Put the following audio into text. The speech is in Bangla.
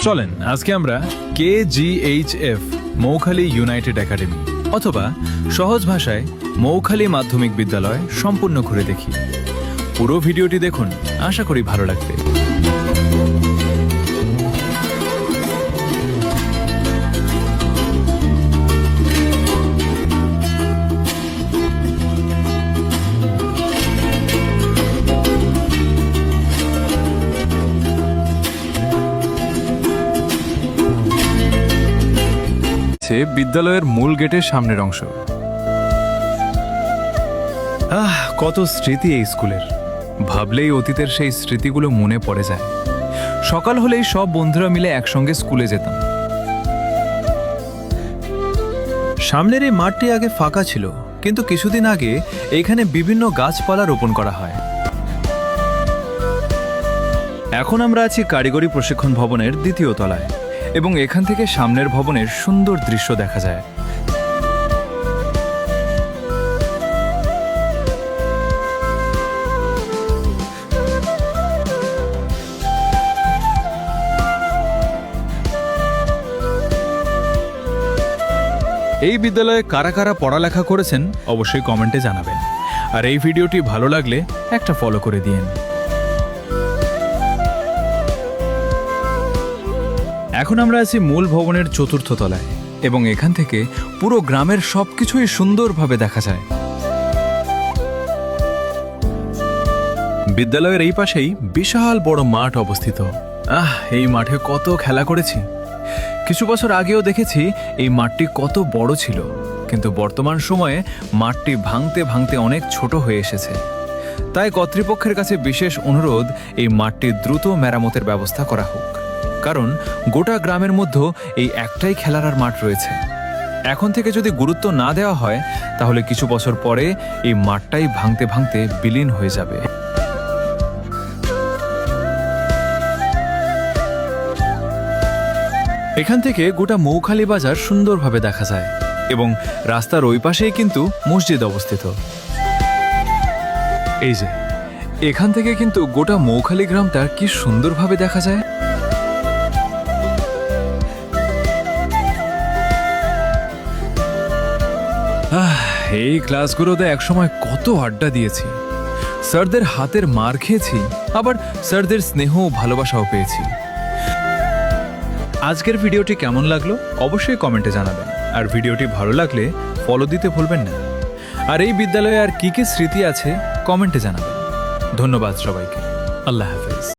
চলেন আজকে আমরা KGHF মৌখালী ইউনাইটেড একাডেমি অথবা সহজ ভাষায় মৌখালী মাধ্যমিক বিদ্যালয় সম্পূর্ণ ঘুরে দেখি। পুরো ভিডিওটি দেখুন, আশা করি ভালো লাগবে। বিদ্যালয়ের মূল গেটের সামনের অংশ। কত স্মৃতি এই স্কুলের, ভাবলেই অতীতের সেই স্মৃতিগুলো মনে পড়ে যায়। সকাল হলেই সব বন্ধুরা মিলে একসঙ্গে স্কুলে যেতাম। সামনের এই মাঠটি আগে ফাঁকা ছিল, কিন্তু কিছুদিন আগে এখানে বিভিন্ন গাছপালা রোপণ করা হয়। এখন আমরা আছি কারিগরি প্রশিক্ষণ ভবনের দ্বিতীয় তলায় এবং এখান থেকে সামনের ভবনের সুন্দর দৃশ্য দেখা যায়। এই বিদ্যালয়ে কারা কারা পড়ালেখা করেছেন অবশ্যই কমেন্টে জানাবেন, আর এই ভিডিওটি ভালো লাগলে একটা ফলো করে দিন। এখন আমরা আছি মূল ভবনের চতুর্থ তলায় এবং এখান থেকে পুরো গ্রামের সবকিছুই সুন্দরভাবে দেখা যায়। বিদ্যালয়ের এই পাশেই বিশাল বড় মাঠ অবস্থিত। এই মাঠে কত খেলা করেছি। কিছু বছর আগেও দেখেছি এই মাঠটি কত বড় ছিল, কিন্তু বর্তমান সময়ে মাঠটি ভাঙতে ভাঙতে অনেক ছোট হয়ে এসেছে। তাই কর্তৃপক্ষের কাছে বিশেষ অনুরোধ, এই মাঠটি দ্রুত মেরামতের ব্যবস্থা করা হোক, কারণ গোটা গ্রামের মধ্যে এই একটাই খেলার মাঠ রয়েছে। এখন থেকে যদি গুরুত্ব না দেওয়া হয় তাহলে কিছু বছর পরে এই মাঠটাই ভাঙতে ভাঙতে বিলীন হয়ে যাবে। এখান থেকে গোটা মৌখালী বাজার সুন্দরভাবে দেখা যায় এবং রাস্তার ওই পাশেই কিন্তু মসজিদ অবস্থিত। এই যে এখান থেকে কিন্তু গোটা মৌখালী গ্রামটা কি সুন্দরভাবে দেখা যায়। এই ক্লাসগুলোতে একসময় কত আড্ডা দিয়েছি, স্যারদের হাতের মার খেয়েছি, আবার স্যারদের স্নেহ ও ভালোবাসাও পেয়েছি। আজকের ভিডিওটি কেমন লাগলো অবশ্যই কমেন্টে জানাবেন, আর ভিডিওটি ভালো লাগলে ফলো দিতে ভুলবেন না। আর এই বিদ্যালয়ে আর কি কি স্মৃতি আছে কমেন্টে জানাবেন। ধন্যবাদ সবাইকে। আল্লাহ হাফেজ।